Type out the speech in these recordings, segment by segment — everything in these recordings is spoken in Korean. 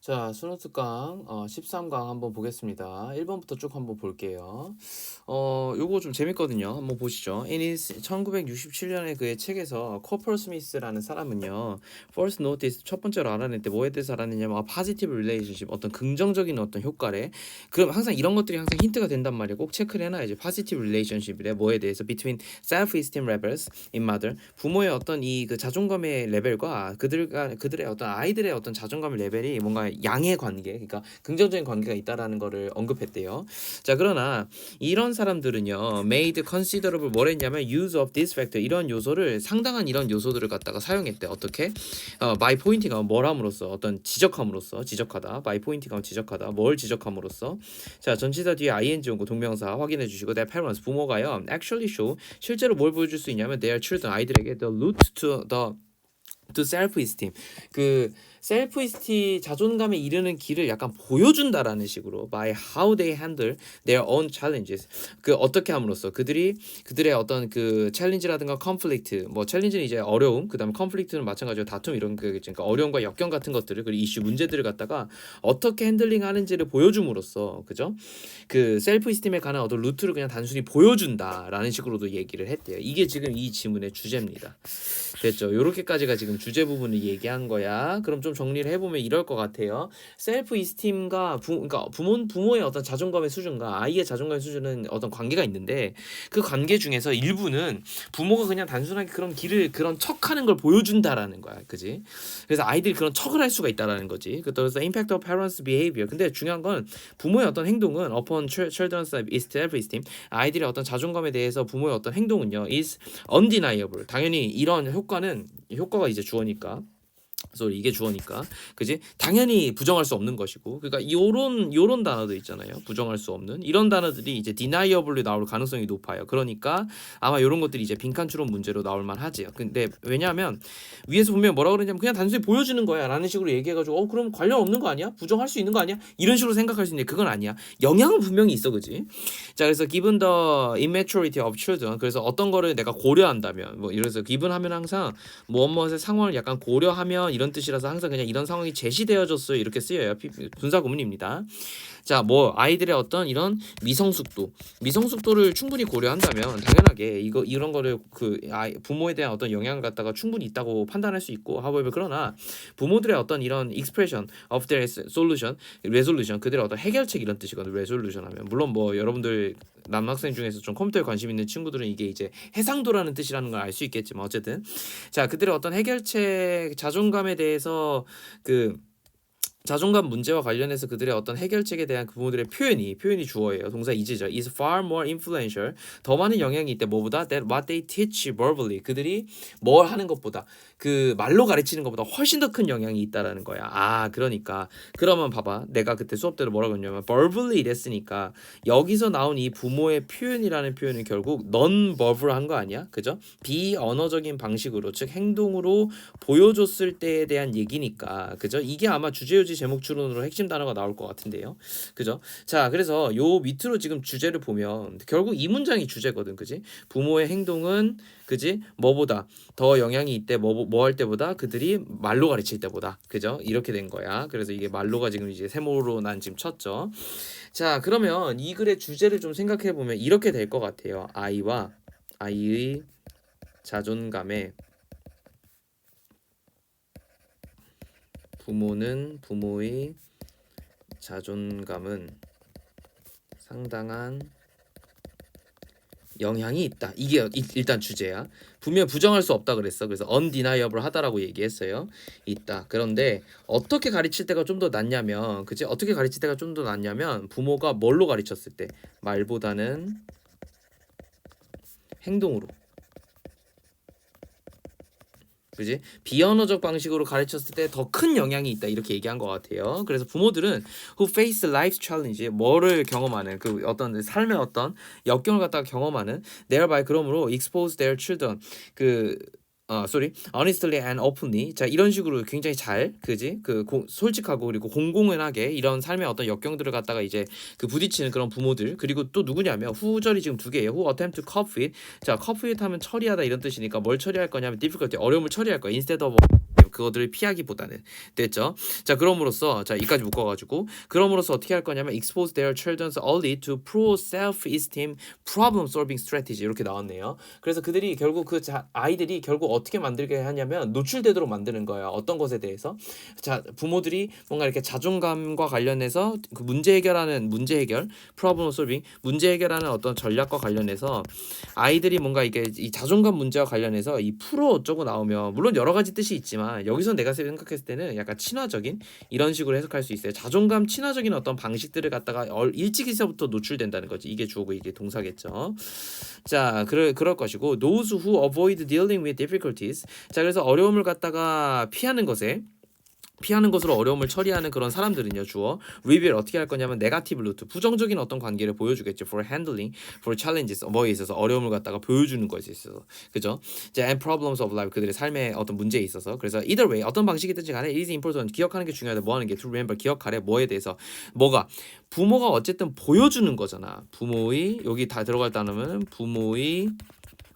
자, 스노트강 13강 한번 보겠습니다. 1번부터 쭉 한번 볼게요. 요거 좀 재밌거든요. 한번 보시죠. 1967년에 그의 책에서 코퍼 스미스라는 사람은요. First notice 첫 번째로 알아낼 때 뭐에 대해서 알아냈냐면 positive relationship 어떤 긍정적인 어떤 효과래. 그럼 항상 이런 것들이 항상 힌트가 된단 말이에요. 꼭 체크를 해놔야지. positive relationship이래. 뭐에 대해서 between self-esteem levels in mother 부모의 어떤 이 그 자존감의 레벨과 그들의 어떤 아이들의 어떤 자존감의 레벨이 뭔가 양의 관계, 그러니까 긍정적인 관계가 있다라는 거를 언급했대요. 자, 그러나 이런 사람들은요, made considerable 뭘 했냐면 use of this factor 이런 요소를 상당한 이런 요소들을 갖다가 사용했대. 어떻게? by pointing out 뭘 함으로써 어떤 지적함으로써 지적하다. by pointing out 지적하다. 뭘 지적함으로써. 자, 전치사 뒤에 ing 온고 동명사 확인해 주시고 their parents 부모가요 actually show 실제로 뭘 보여줄 수 있냐면 their children 아이들에게 the route to self-esteem 그 셀프-이스티 자존감에 이르는 길을 약간 보여준다라는 식으로 by how they handle their own challenges 그 어떻게 함으로써 그들의 어떤 그 챌린지라든가 conflict 뭐 챌린지는 이제 어려움 그다음에 conflict는 마찬가지로 다툼 이런 그 그러니까 어려움과 역경 같은 것들을 그리고 이슈 문제들을 갖다가 어떻게 핸들링하는지를 보여줌으로써 그죠 그 셀프-이스팀에 관한 어떤 루트를 그냥 단순히 보여준다라는 식으로도 얘기를 했대요. 이게 지금 이 지문의 주제입니다. 됐죠? 요렇게까지가 지금 주제 부분을 얘기한 거야. 그럼 좀 정리를 해보면 이럴 것 같아요. 셀프 이스팀과 그러니까 부모의 어떤 자존감의 수준과 아이의 자존감의 수준은 어떤 관계가 있는데 그 관계 중에서 일부는 부모가 그냥 단순하게 그런 그런 척하는 걸 보여준다라는 거야, 그지? 그래서 아이들이 그런 척을 할 수가 있다라는 거지. 그래서 impact of parents' behavior. 근데 중요한 건 부모의 어떤 행동은 upon children's self-esteem 아이들의 어떤 자존감에 대해서 부모의 어떤 행동은요 is undeniable. 당연히 이런 효과가 이제 주어니까. 소리 이게 주어니까 그지 당연히 부정할 수 없는 것이고 그러니까 요런 단어들 있잖아요 부정할 수 없는 이런 단어들이 이제 deniably 나올 가능성이 높아요. 그러니까 아마 요런 것들이 이제 빈칸 추론 문제로 나올 만하지요. 근데 왜냐하면 위에서 보면 뭐라 그러냐면 그냥 단순히 보여주는 거야 라는 식으로 얘기해가지고 그럼 관련 없는 거 아니야 부정할 수 있는 거 아니야 이런 식으로 생각할 수 있는데 그건 아니야. 영향은 분명히 있어 그지. 자 그래서 given the immaturity of children 그래서 어떤 거를 내가 고려한다면 뭐 이래서 given 하면 항상 무엇무엇의 상황을 약간 고려하면 이런 뜻이라서 항상 그냥 이런 상황이 제시되어졌어요 이렇게 쓰여요. 분사 구문입니다. 자, 뭐 아이들의 어떤 이런 미성숙도를 충분히 고려한다면 당연하게 이런 거를 부모에 대한 어떤 영향을 갖다가 충분히 있다고 판단할 수 있고, however 그러나 부모들의 어떤 이런 expression of their resolution 그들의 어떤 해결책 이런 뜻이거든요. resolution 하면 물론 뭐 여러분들 남학생 중에서 좀 컴퓨터에 관심 있는 친구들은 이게 이제 해상도라는 뜻이라는 걸 알 수 있겠지만 어쨌든 자 그들의 어떤 해결책 자존감에 대해서 자존감 문제와 관련해서 그들의 어떤 해결책에 대한 그 부모들의 표현이 주어예요. 동사 is죠. is far more influential. 더 많은 영향이 있대. 뭐보다? That what they teach verbally. 그들이 뭘 하는 것보다 그 말로 가르치는 것보다 훨씬 더 큰 영향이 있다라는 거야. 그러니까 그러면 봐봐. 내가 그때 수업 때로 뭐라고 했냐면 verbally 이랬으니까 여기서 나온 이 부모의 표현이라는 표현은 결국 non-verbal한 거 아니야? 그죠? 비언어적인 방식으로 즉 행동으로 보여줬을 때에 대한 얘기니까 그죠? 이게 아마 주제요지 제목 추론으로 핵심 단어가 나올 것 같은데요. 그죠? 자, 그래서 요 밑으로 지금 주제를 보면 결국 이 문장이 주제거든. 그지? 부모의 행동은 그지? 뭐보다 더 영향이 있대. 뭐 할 때보다 그들이 말로 가르칠 때보다. 그죠? 이렇게 된 거야. 그래서 이게 말로가 지금 이제 세모로 난 지금 쳤죠. 자, 그러면 이 글의 주제를 좀 생각해 보면 이렇게 될 것 같아요. 아이의 자존감에 부모의 자존감은 상당한 영향이 있다. 이게 일단 주제야. 분명 부정할 수 없다 그랬어. 그래서 undeniable 하다라고 얘기했어요. 있다. 그런데 어떻게 가르칠 때가 좀 더 낫냐면, 그치? 어떻게 가르칠 때가 좀 더 낫냐면 부모가 뭘로 가르쳤을 때 말보다는 행동으로. 그지? 비언어적 방식으로 가르쳤을 때 더 큰 영향이 있다 이렇게 얘기한 것 같아요. 그래서 부모들은 who face life challenge 뭐를 경험하는 그 어떤 삶의 어떤 역경을 갖다가 경험하는 thereby 그러므로 expose their children honestly and openly 자 이런 식으로 굉장히 잘 그지 솔직하고 그리고 공공연하게 이런 삶의 어떤 역경들을 갖다가 이제 부딪히는 그런 부모들 그리고 또 누구냐면 후절이 지금 두 개예요. who attempt to cope with 자 cope with 하면 처리하다 이런 뜻이니까 뭘 처리할 거냐면 difficulty 어려움을 처리할 거야 instead of 그거들을 피하기보다는 됐죠. 자, 그럼으로써 자, 이까지 묶어가지고 그럼으로써 어떻게 할 거냐면 expose their children's only to pro self-esteem problem solving strategy 이렇게 나왔네요. 그래서 그들이 결국 아이들이 결국 어떻게 만들게 하냐면 노출되도록 만드는 거예요. 어떤 것에 대해서 자, 부모들이 뭔가 이렇게 자존감과 관련해서 그 문제 해결 problem solving 문제 해결하는 어떤 전략과 관련해서 아이들이 뭔가 이게 이 자존감 문제와 관련해서 이 프로 어쩌고 나오면 물론 여러 가지 뜻이 있지만 여기서 내가 생각했을 때는 약간 친화적인 이런 식으로 해석할 수 있어요. 자존감 친화적인 어떤 방식들을 갖다가 일찍이서부터 노출된다는 거지. 이게 주어고 이게 동사겠죠. 자, 그럴 것이고 those who avoid dealing with difficulties. 자, 그래서 어려움을 갖다가 피하는 것으로 어려움을 처리하는 그런 사람들은요. 주어 reveal 어떻게 할 거냐면 네거티브 루트 부정적인 어떤 관계를 보여주겠죠. for handling, for challenges 뭐에 있어서 어려움을 갖다가 보여주는 것에 있어서 그죠? 자, and problems of life 그들의 삶의 어떤 문제에 있어서 그래서 either way 어떤 방식이든지 간에 it is important 기억하는 게 중요하다. 뭐 하는 게 to remember 기억하래 뭐에 대해서 뭐가 부모가 어쨌든 보여주는 거잖아. 부모의 여기 다 들어갔다는 부모의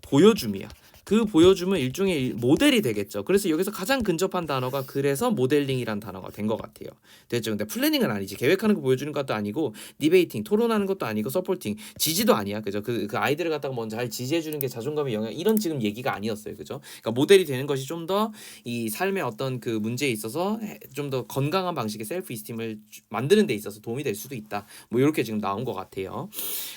보여줌이야. 그 보여줌은 일종의 모델이 되겠죠. 그래서 여기서 가장 근접한 단어가 그래서 모델링이란 단어가 된 것 같아요. 됐죠. 근데 플래닝은 아니지. 계획하는 거 보여주는 것도 아니고 디베이팅 토론하는 것도 아니고 서포팅 지지도 아니야. 그죠. 그 아이들을 갖다가 먼저 잘 지지해 주는 게 자존감의 영향 이런 지금 얘기가 아니었어요. 그죠. 그러니까 모델이 되는 것이 좀 더 이 삶의 어떤 그 문제에 있어서 좀 더 건강한 방식의 셀프 이스팀을 만드는 데 있어서 도움이 될 수도 있다. 뭐 이렇게 지금 나온 것 같아요.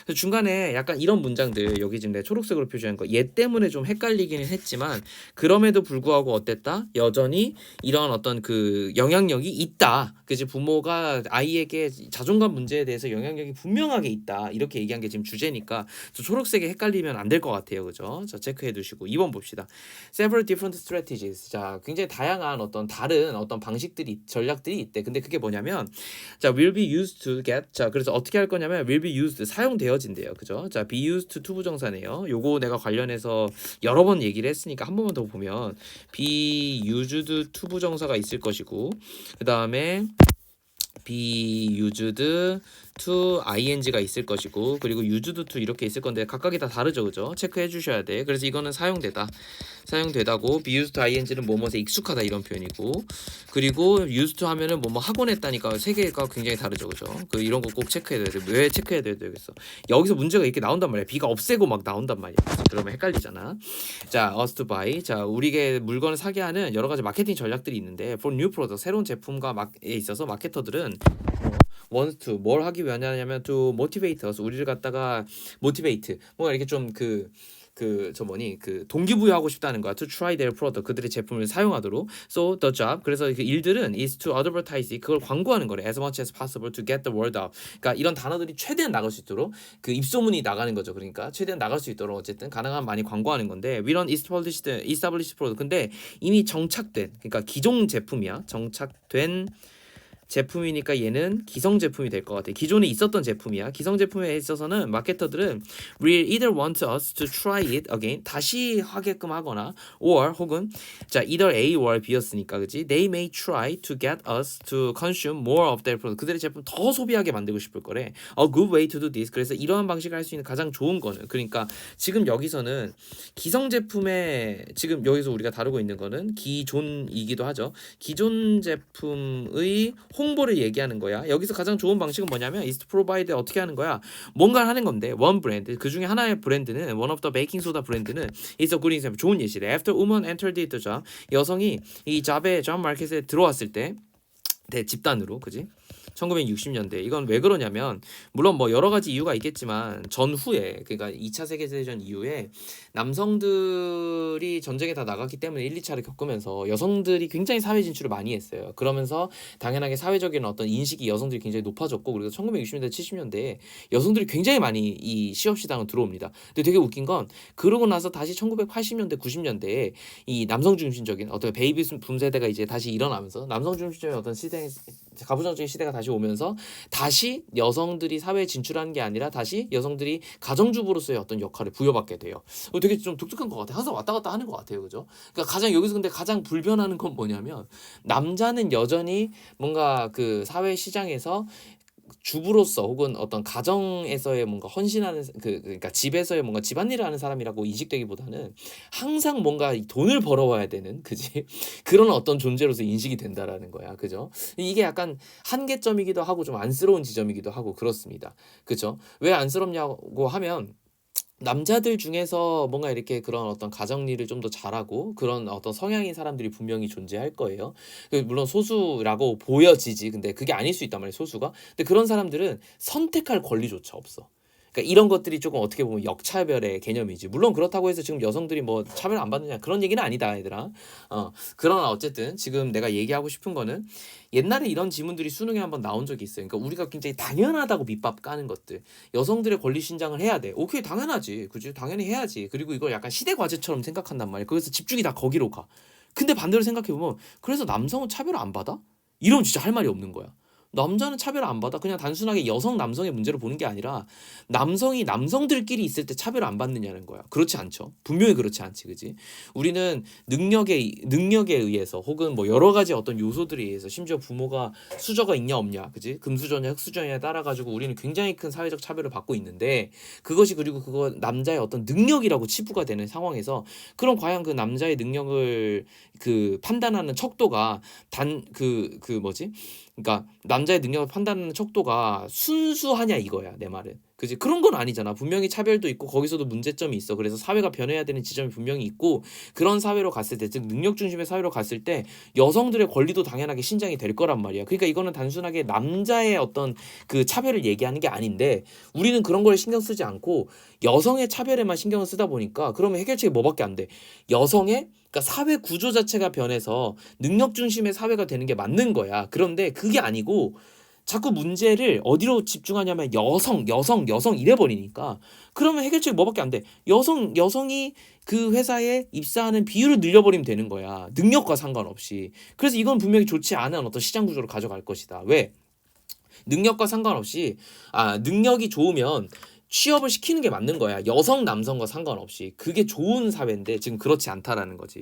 그래서 중간에 약간 이런 문장들 여기 지금 내가 초록색으로 표시한 거 얘 때문에 좀 헷갈리기는 했지만 그럼에도 불구하고 어땠다? 여전히 이런 어떤 그 영향력이 있다. 그지 부모가 아이에게 자존감 문제에 대해서 영향력이 분명하게 있다. 이렇게 얘기한 게 지금 주제니까 초록색에 헷갈리면 안 될 것 같아요. 그죠? 자, 체크해 두시고 2번 봅시다. Several different strategies. 자, 굉장히 다양한 어떤 다른 어떤 방식들이 전략들이 있대. 근데 그게 뭐냐면 자, will be used to get. 자, 그래서 어떻게 할 거냐면 will be used 사용되어진대요. 그죠? 자, be used to 투부정사네요. 요거 내가 관련해서 여러 번 얘기를 했으니까 한 번만 더 보면 be used 투부정사가 있을 것이고 그다음에 be used to ing가 있을 것이고 그리고 used to 이렇게 있을 건데 각각이 다 다르죠. 그죠? 체크해 주셔야 돼. 그래서 이거는 사용되다고 be used to ing는 뭐뭐에 익숙하다 이런 표현이고 그리고 used to 하면은 뭐뭐 하곤 했다니까 세 개가 굉장히 다르죠. 그죠? 그 이런 거 꼭 체크해야 돼. 왜 체크해야 되겠어? 여기서 문제가 이렇게 나온단 말이야. be가 없애고 막 나온단 말이야. 그러면 헷갈리잖아. 자, us to buy. 자, 우리에게 물건을 사게 하는 여러 가지 마케팅 전략들이 있는데 for new product 새로운 제품과에 있어서 마케터들은 wants to 뭘 하기 위하냐면 to motivate us 우리를 갖다가 motivate 뭔가 이렇게 좀 동기부여하고 싶다는 거야. To try their product 그들의 제품을 사용하도록. So the job 그래서 그 일들은 is to advertise 그걸 광고하는 거래. As much as possible to get the word out. 그러니까 이런 단어들이 최대한 나갈 수 있도록 그 입소문이 나가는 거죠. 그러니까 최대한 나갈 수 있도록 어쨌든 가능한 많이 광고하는 건데 we run established product 근데 이미 정착된 그러니까 기존 제품이야. 정착된 제품이니까 얘는 기성 제품이 될 것 같아. 기존에 있었던 제품이야. 기성 제품에 있어서는 마케터들은 will either want us to try it again 다시 하게끔 하거나 or 혹은 자 either A or B였으니까 그지? They may try to get us to consume more of their product. 그들의 제품 더 소비하게 만들고 싶을 거래. A good way to do this. 그래서 이러한 방식을 할 수 있는 가장 좋은 거는 그러니까 지금 여기서는 기성 제품에 지금 여기서 우리가 다루고 있는 거는 기존이기도 하죠. 기존 제품의 홍보를 얘기하는 거야. 여기서 가장 좋은 방식은 뭐냐면 is to provide 어떻게 하는 거야? 뭔가를 하는 건데 one brand 그 중에 하나의 브랜드는 one of the baking soda 브랜드는 is a good example 좋은 예시래. After woman entered the job 여성이 이 job 마켓에 들어왔을 때 집단으로 그지? 1960년대 이건 왜 그러냐면 물론 뭐 여러 가지 이유가 있겠지만 전후에 그러니까 2차 세계대전 이후에 남성들이 전쟁에 다 나갔기 때문에 1, 2차를 겪으면서 여성들이 굉장히 사회 진출을 많이 했어요. 그러면서 당연하게 사회적인 어떤 인식이 여성들이 굉장히 높아졌고 그리고 1960년대 70년대에 여성들이 굉장히 많이 이 시업 시장으로 들어옵니다. 근데 되게 웃긴 건 그러고 나서 다시 1980년대 90년대에 이 남성 중심적인 어떤 베이비 붐 세대가 이제 다시 일어나면서 남성 중심적인 어떤 시대 가부장적인 시대가 다시 오면서 다시 여성들이 사회에 진출하는 게 아니라 다시 여성들이 가정주부로서의 어떤 역할을 부여받게 돼요. 되게 좀 독특한 것 같아요. 항상 왔다 갔다 하는 것 같아요. 그죠? 그러니까 여기서 근데 가장 불변하는 건 뭐냐면 남자는 여전히 뭔가 그 사회 시장에서 주부로서 혹은 어떤 가정에서의 뭔가 헌신하는 그러니까 집에서의 뭔가 집안일을 하는 사람이라고 인식되기보다는 항상 뭔가 이 돈을 벌어와야 되는 그지? 그런 어떤 존재로서 인식이 된다라는 거야. 그죠? 이게 약간 한계점이기도 하고 좀 안쓰러운 지점이기도 하고 그렇습니다. 그죠? 왜 안쓰럽냐고 하면 남자들 중에서 뭔가 이렇게 그런 어떤 가정 일을 좀 더 잘하고 그런 어떤 성향인 사람들이 분명히 존재할 거예요. 물론 소수라고 보여지지. 근데 그게 아닐 수 있단 말이에요, 소수가. 근데 그런 사람들은 선택할 권리조차 없어. 그러니까 이런 것들이 조금 어떻게 보면 역차별의 개념이지. 물론 그렇다고 해서 지금 여성들이 뭐 차별 안 받느냐 그런 얘기는 아니다, 얘들아. 그러나 어쨌든 지금 내가 얘기하고 싶은 거는 옛날에 이런 지문들이 수능에 한번 나온 적이 있어요. 그러니까 우리가 굉장히 당연하다고 밑밥 까는 것들. 여성들의 권리 신장을 해야 돼. 오케이, 당연하지. 그지? 당연히 해야지. 그리고 이걸 약간 시대 과제처럼 생각한단 말이야. 그래서 집중이 다 거기로 가. 근데 반대로 생각해 보면 그래서 남성은 차별을 안 받아? 이러면 진짜 할 말이 없는 거야. 남자는 차별을 안 받아. 그냥 단순하게 여성 남성의 문제로 보는 게 아니라 남성이 남성들끼리 있을 때 차별을 안 받느냐는 거야. 그렇지 않죠. 분명히 그렇지 않지, 그지? 우리는 능력에 의해서 혹은 뭐 여러 가지 어떤 요소들에 의해서 심지어 부모가 수저가 있냐 없냐, 그지? 금수저냐 흑수저냐에 따라 가지고 우리는 굉장히 큰 사회적 차별을 받고 있는데 그것이 그리고 그거 남자의 어떤 능력이라고 치부가 되는 상황에서 그럼 과연 그 남자의 능력을 그 판단하는 척도가 뭐지? 그러니까 남자의 능력을 판단하는 척도가 순수하냐 이거야, 내 말은. 그지? 그런 건 아니잖아. 분명히 차별도 있고 거기서도 문제점이 있어. 그래서 사회가 변해야 되는 지점이 분명히 있고 그런 사회로 갔을 때, 즉 능력 중심의 사회로 갔을 때 여성들의 권리도 당연하게 신장이 될 거란 말이야. 그러니까 이거는 단순하게 남자의 어떤 그 차별을 얘기하는 게 아닌데 우리는 그런 걸 신경 쓰지 않고 여성의 차별에만 신경을 쓰다 보니까 그러면 해결책이 뭐밖에 안 돼. 여성의 그러니까 사회 구조 자체가 변해서 능력 중심의 사회가 되는 게 맞는 거야. 그런데 그게 아니고 자꾸 문제를 어디로 집중하냐면 여성 이래 버리니까 그러면 해결책이 뭐밖에 안 돼. 여성이 그 회사에 입사하는 비율을 늘려버리면 되는 거야. 능력과 상관없이. 그래서 이건 분명히 좋지 않은 어떤 시장 구조로 가져갈 것이다. 왜? 능력과 상관없이 능력이 좋으면 취업을 시키는 게 맞는 거야. 여성 남성과 상관없이. 그게 좋은 사회인데 지금 그렇지 않다라는 거지.